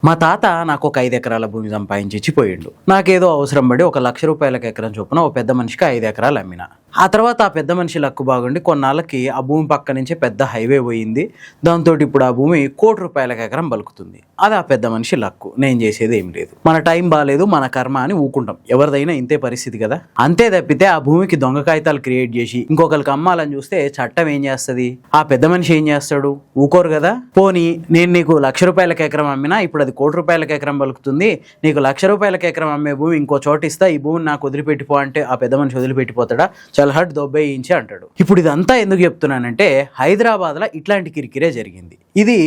మా తాత నాకు ఒక 5 ఎకరాల భూమి సంపాదించి ఇచ్చిపోయిండు. నాకేదో అవసరం పడి ఒక 1,00,000 ఎకరం చొప్పున ఓ పెద్ద మనిషికి 5 ఎకరాలు అమ్మిన. ఆ తర్వాత ఆ పెద్ద మనిషి లక్కు బాగుండి కొన్నాళ్ళకి ఆ భూమి పక్క నుంచే పెద్ద హైవే పోయింది. దాంతో ఇప్పుడు ఆ భూమి ₹1,00,00,000 ఎకరం బలుకుతుంది. అది ఆ పెద్ద మనిషి లక్కు. నేను చేసేది ఏం లేదు. మన టైం బాగాలేదు, మన కర్మ అని ఊకుంటాం. ఎవరిదైనా ఇంతే పరిస్థితి కదా. అంతే తప్పితే ఆ భూమికి దొంగ కాగితాలు క్రియేట్ చేసి ఇంకొకరికి అమ్మాలని చూస్తే చట్టం ఏం చేస్తుంది? ఆ పెద్ద మనిషి ఏం చేస్తాడు? ఊకోరు కదా. పోనీ నేను నీకు ₹1,00,000 ఎకరం అమ్మినా ఇప్పుడు అది ₹1,00,00,000 ఎకరం బలుకుతుంది. నీకు ₹1,00,000 ఎకరం అమ్మే భూమి ఇంకో చోట ఇస్తా, ఈ భూమిని నాకు వదిలిపెట్టిపో అంటే ఆ పెద్ద మనిషి వదిలిపెట్టిపోతాడా? చల్హట్ దొబ్బేయించి అంటాడు. ఇప్పుడు ఇదంతా ఎందుకు చెప్తున్నానంటే హైదరాబాద్లో ఇట్లాంటి కిరికిరే జరిగింది. ఇది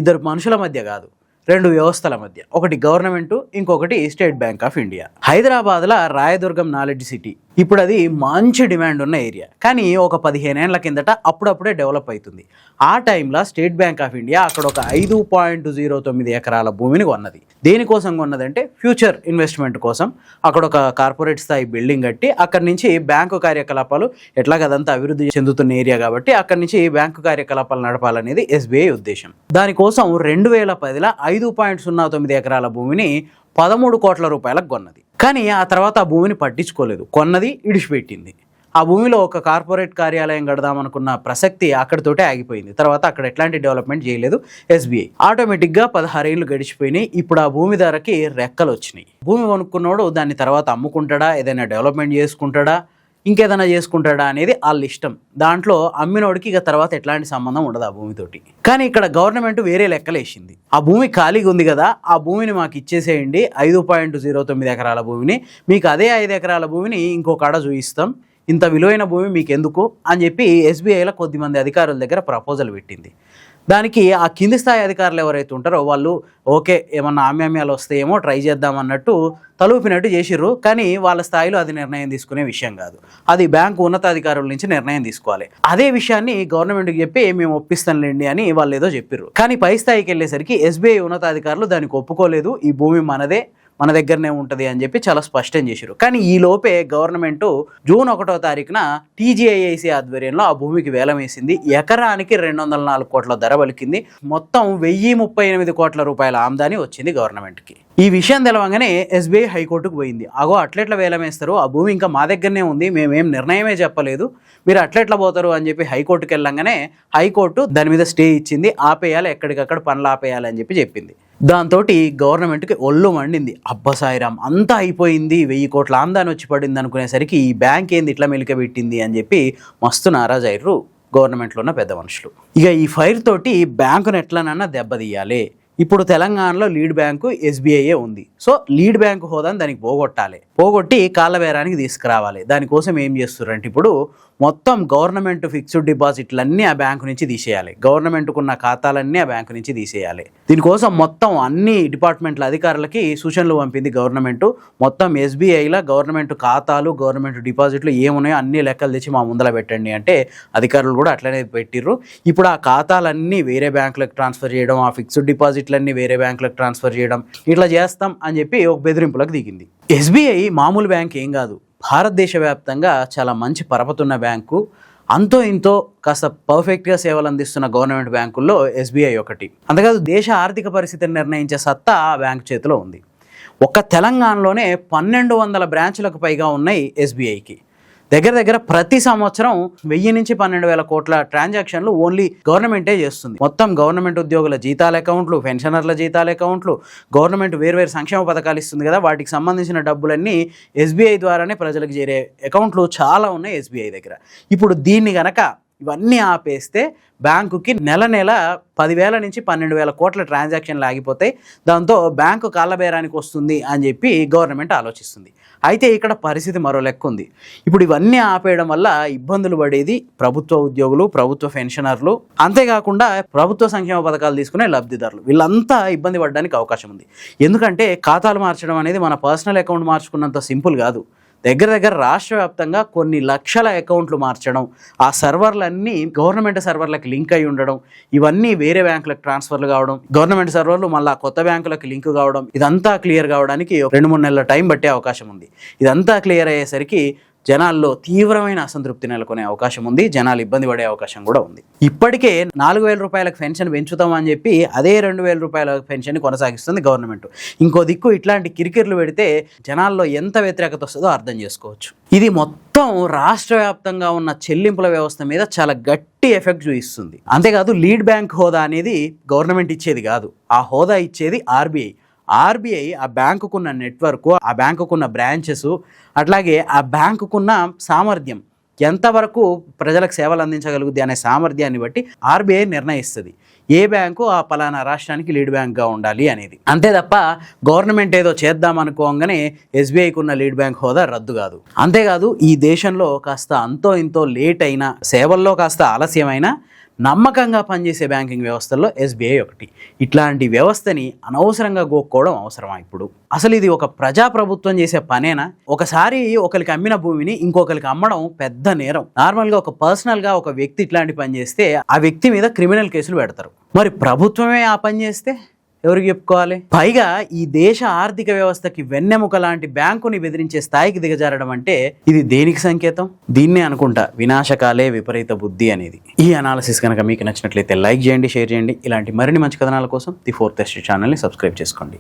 ఇద్దరు మనుషుల మధ్య కాదు, 2 వ్యవస్థల మధ్య. ఒకటి గవర్నమెంట్, ఇంకొకటి స్టేట్ బ్యాంక్ ఆఫ్ ఇండియా. హైదరాబాద్లో రాయదుర్గం నాలెడ్జ్ సిటీ ఇప్పుడు అది మంచి డిమాండ్ ఉన్న ఏరియా. కానీ ఒక 15 ఏళ్ల కిందట అప్పుడప్పుడే డెవలప్ అవుతుంది. ఆ టైంలో స్టేట్ బ్యాంక్ ఆఫ్ ఇండియా అక్కడ ఒక 5.09 ఎకరాల భూమిని కొన్నది. దేనికోసం కొన్నదంటే ఫ్యూచర్ ఇన్వెస్ట్మెంట్ కోసం. అక్కడ ఒక కార్పొరేట్ స్థాయి బిల్డింగ్ కట్టి అక్కడి నుంచి బ్యాంకు కార్యకలాపాలు ఎట్లాగదంతా అభివృద్ధి చెందుతున్న ఏరియా కాబట్టి అక్కడి నుంచి బ్యాంకు కార్యకలాపాలు నడపాలనేది ఎస్బీఐ ఉద్దేశం. దానికోసం 2010లో 5.09 ఎకరాల భూమిని ₹13 కోట్ల కొన్నది. కానీ ఆ తర్వాత ఆ భూమిని పట్టించుకోలేదు, కొన్నది ఇడిచిపెట్టింది. ఆ భూమిలో ఒక కార్పొరేట్ కార్యాలయం కడదామనుకున్న ప్రసక్తి అక్కడితోటే ఆగిపోయింది. తర్వాత అక్కడ ఎట్లాంటి డెవలప్మెంట్ చేయలేదు ఎస్బీఐ. ఆటోమేటిక్గా 16 ఏళ్ళు గడిచిపోయినాయి. ఇప్పుడు ఆ భూమి ధరకి రెక్కలు వచ్చినాయి. భూమి కొనుక్కున్నోడు దాన్ని తర్వాత అమ్ముకుంటాడా, ఏదైనా డెవలప్మెంట్ చేసుకుంటాడా, ఇంకేదైనా చేసుకుంటాడా అనేది వాళ్ళ ఇష్టం. దాంట్లో అమ్మినోడికి ఇక తర్వాత ఎట్లాంటి సంబంధం ఉండదు ఆ భూమితోటి. కానీ ఇక్కడ గవర్నమెంట్ వేరే లెక్కలేసింది. ఆ భూమి ఖాళీగా ఉంది కదా, ఆ భూమిని మాకు ఇచ్చేసేయండి, 5.09 ఎకరాల భూమిని, మీకు అదే 5 ఎకరాల భూమిని ఇంకో కాడ చూపిస్తాం, ఇంత విలువైన భూమి మీకు ఎందుకు అని చెప్పి ఎస్బీఐలో కొద్దిమంది అధికారుల దగ్గర ప్రపోజల్ పెట్టింది. దానికి ఆ కింది స్థాయి అధికారులు ఎవరైతే ఉంటారో వాళ్ళు ఓకే ఏమన్నా ఆమ్యామ్యాలు వస్తాయేమో ట్రై చేద్దామన్నట్టు తలూపినట్టు చేసిర్రు. కానీ వాళ్ళ స్థాయిలో అది నిర్ణయం తీసుకునే విషయం కాదు. అది బ్యాంకు ఉన్నతాధికారుల నుంచి నిర్ణయం తీసుకోవాలి. అదే విషయాన్ని గవర్నమెంట్కి చెప్పి మేము ఒప్పిస్తానులేండి అని వాళ్ళు ఏదో చెప్పిర్రు. కానీ పై స్థాయికి వెళ్ళేసరికి ఎస్బీఐ ఉన్నతాధికారులు దానికి ఒప్పుకోలేదు, ఈ భూమి మనదే, మన దగ్గరనే ఉంటుంది అని చెప్పి చాలా స్పష్టం చేశారు. కానీ ఈ లోపే గవర్నమెంట్ జూన్ 1వ తారీఖున టీజీఐఐసీ ఆధ్వర్యంలో ఆ భూమికి వేలం వేసింది. ఎకరానికి 204 కోట్ల ధర పలికింది. మొత్తం ₹1,038 కోట్ల ఆమ్దాని వచ్చింది గవర్నమెంట్కి. ఈ విషయం తెలవగానే ఎస్బీఐ హైకోర్టుకు పోయింది. అగో అట్లెట్లా వేలం వేస్తారు, ఆ భూమి ఇంకా మా దగ్గరనే ఉంది, మేమేం నిర్ణయమే చెప్పలేదు, మీరు అట్లెట్లా పోతారు అని చెప్పి హైకోర్టుకి వెళ్ళంగానే హైకోర్టు దాని మీద స్టే ఇచ్చింది. ఆపేయాలి, ఎక్కడికక్కడ పనులు ఆపేయాలి అని చెప్పింది. దాంతో గవర్నమెంట్కి ఒళ్ళు మండింది. అబ్బసాయిరామ్ అంతా అయిపోయింది, 1000 కోట్ల ఆమ్దాని వచ్చి పడింది అనుకునేసరికి ఈ బ్యాంక్ ఏంది ఇట్లా మెలిక పెట్టింది అని చెప్పి మస్తు నారాజ్ అయ్యారు గవర్నమెంట్లో ఉన్న పెద్ద మనుషులు. ఇక ఈ ఫైర్ తోటి బ్యాంకును ఎట్లనన్నా దెబ్బతీయాలి. ఇప్పుడు తెలంగాణలో లీడ్ బ్యాంకు ఎస్బీఐయే ఉంది. సో లీడ్ బ్యాంకు హోదాని దానికి పోగొట్టి కాళ్ళ బేరానికి తీసుకురావాలి. దానికోసం ఏం చేస్తున్నారంటే ఇప్పుడు మొత్తం గవర్నమెంట్ ఫిక్స్డ్ డిపాజిట్లన్నీ ఆ బ్యాంకు నుంచి తీసేయాలి, గవర్నమెంట్కున్న ఖాతాలన్నీ ఆ బ్యాంకు నుంచి తీసేయాలి. దీనికోసం మొత్తం అన్ని డిపార్ట్మెంట్ల అధికారులకి సూచనలు పంపింది గవర్నమెంట్. మొత్తం ఎస్బీఐలో గవర్నమెంట్ ఖాతాలు, గవర్నమెంట్ డిపాజిట్లు ఏమున్నాయో అన్ని లెక్కలు తెచ్చి మా ముందర పెట్టండి అంటే అధికారులు కూడా అట్లనే పెట్టిర్రు. ఇప్పుడు ఆ ఖాతాలన్నీ వేరే బ్యాంకులకు ట్రాన్స్ఫర్ చేయడం, ఆ ఫిక్స్డ్ డిపాజిట్లన్నీ వేరే బ్యాంకులకు ట్రాన్స్ఫర్ చేయడం, ఇట్లా చేస్తాం అని చెప్పి ఒక బెదిరింపులకు దిగింది. ఎస్బీఐ మామూలు బ్యాంక్ ఏం కాదు, భారతదేశ వ్యాప్తంగా చాలా మంచి పరపతున్న బ్యాంకు. అంతో ఇంతో కాస్త పర్ఫెక్ట్గా సేవలు అందిస్తున్న గవర్నమెంట్ బ్యాంకుల్లో ఎస్బీఐ ఒకటి. అంతేకాదు దేశ ఆర్థిక పరిస్థితిని నిర్ణయించే సత్తా ఆ బ్యాంకు చేతిలో ఉంది. ఒక్క తెలంగాణలోనే 1200 బ్రాంచులకు పైగా ఉన్నాయి ఎస్బీఐకి. దగ్గర ప్రతి సంవత్సరం 1000 నుంచి 12,000 కోట్ల ట్రాన్సాక్షన్లు ఓన్లీ గవర్నమెంటే చేస్తుంది. మొత్తం గవర్నమెంట్ ఉద్యోగుల జీతాల అకౌంట్లు, పెన్షనర్ల జీతాల అకౌంట్లు, గవర్నమెంట్ వేర్వేరు సంక్షేమ పథకాలు ఇస్తుంది కదా, వాటికి సంబంధించిన డబ్బులన్నీ ఎస్బీఐ ద్వారానే ప్రజలకు చేరే అకౌంట్లు చాలా ఉన్నాయి ఎస్బీఐ దగ్గర. ఇప్పుడు దీన్ని గనక ఇవన్నీ ఆపేస్తే బ్యాంకుకి నెల 10,000 నుంచి 12,000 కోట్ల ట్రాన్సాక్షన్లు ఆగిపోతాయి. దాంతో బ్యాంకు కాళ్ళబేరానికి వస్తుంది అని చెప్పి గవర్నమెంట్ ఆలోచిస్తుంది. అయితే ఇక్కడ పరిస్థితి మరో లెక్క ఉంది. ఇప్పుడు ఇవన్నీ ఆపేయడం వల్ల ఇబ్బందులు పడేది ప్రభుత్వ ఉద్యోగులు, ప్రభుత్వ పెన్షనర్లు, అంతేకాకుండా ప్రభుత్వ సంక్షేమ పథకాలు తీసుకునే లబ్ధిదారులు. వీళ్ళంతా ఇబ్బంది పడడానికి అవకాశం ఉంది. ఎందుకంటే ఖాతాలు మార్చడం అనేది మన పర్సనల్ అకౌంట్ మార్చుకున్నంత సింపుల్ కాదు. దగ్గర రాష్ట్ర వ్యాప్తంగా కొన్ని లక్షల అకౌంట్లు మార్చడం, ఆ సర్వర్లన్నీ గవర్నమెంట్ సర్వర్లకు లింక్ అయి ఉండడం, ఇవన్నీ వేరే బ్యాంకులకు ట్రాన్స్ఫర్లు కావడం, గవర్నమెంట్ సర్వర్లు మళ్ళీ కొత్త బ్యాంకులకు లింక్ కావడం, ఇదంతా క్లియర్ కావడానికి 2-3 నెలల టైం పట్టే అవకాశం ఉంది. ఇదంతా క్లియర్ అయ్యేసరికి జనాల్లో తీవ్రమైన అసంతృప్తి నెలకొనే అవకాశం ఉంది. జనాలు ఇబ్బంది పడే అవకాశం కూడా ఉంది. ఇప్పటికే 4,000 రూపాయలకు పెన్షన్ పెంచుతామని చెప్పి అదే 2,000 రూపాయల పెన్షన్ కొనసాగిస్తుంది గవర్నమెంట్. ఇంకో దిక్కు ఇట్లాంటి కిరికిర్లు పెడితే జనాల్లో ఎంత వ్యతిరేకత వస్తుందో అర్థం చేసుకోవచ్చు. ఇది మొత్తం రాష్ట్ర వ్యాప్తంగా ఉన్న చెల్లింపుల వ్యవస్థ మీద చాలా గట్టి ఎఫెక్ట్ చూపిస్తుంది. అంతేకాదు లీడ్ బ్యాంక్ హోదా అనేది గవర్నమెంట్ ఇచ్చేది కాదు, ఆ హోదా ఇచ్చేది ఆర్బీఐ ఆ బ్యాంకుకున్న నెట్వర్క్, ఆ బ్యాంకుకున్న బ్రాంచెస్, అట్లాగే ఆ బ్యాంకుకున్న సామర్థ్యం ఎంతవరకు ప్రజలకు సేవలు అందించగలుగుద్ది అనే సామర్థ్యాన్ని బట్టి ఆర్బీఐ నిర్ణయిస్తుంది ఏ బ్యాంకు ఆ పలానా రాష్ట్రానికి లీడ్ బ్యాంక్గా ఉండాలి అనేది. అంతే తప్ప గవర్నమెంట్ ఏదో చేద్దాం అనుకోగానే ఎస్బీఐకి ఉన్న లీడ్ బ్యాంక్ హోదా రద్దు కాదు. అంతేకాదు ఈ దేశంలో కాస్త అంతో ఇంతో లేట్ అయినా, సేవల్లో కాస్త ఆలస్యమైనా నమ్మకంగా పనిచేసే బ్యాంకింగ్ వ్యవస్థల్లో ఎస్బీఐ ఒకటి. ఇట్లాంటి వ్యవస్థని అనవసరంగా గోక్కోవడం అవసరమా? ఇప్పుడు అసలు ఇది ఒక ప్రజాప్రభుత్వం చేసే పనేనా? ఒకసారి ఒకరికి అమ్మిన భూమిని ఇంకొకరికి అమ్మడం పెద్ద నేరం. నార్మల్గా ఒక పర్సనల్గా ఒక వ్యక్తి ఇట్లాంటి పని చేస్తే ఆ వ్యక్తి మీద క్రిమినల్ కేసులు పెడతారు. మరి ప్రభుత్వమే ఆ పని చేస్తే ఎవరికి చెప్పుకోవాలి? పైగా ఈ దేశ ఆర్థిక వ్యవస్థకి వెన్నెముక లాంటి బ్యాంకుని బెదిరించే స్థాయికి దిగజారడం అంటే ఇది దేనికి సంకేతం? దీన్నే అనుకుంటా వినాశకాలే విపరీత బుద్ధి అనేది. ఈ అనాలిసిస్ కనుక మీకు నచ్చినట్లయితే లైక్ చేయండి, షేర్ చేయండి. ఇలాంటి మరిన్ని మంచి కథనాల కోసం ది ఫోర్త్ ఎస్టేట్ ఛానల్ని సబ్స్క్రైబ్ చేసుకోండి.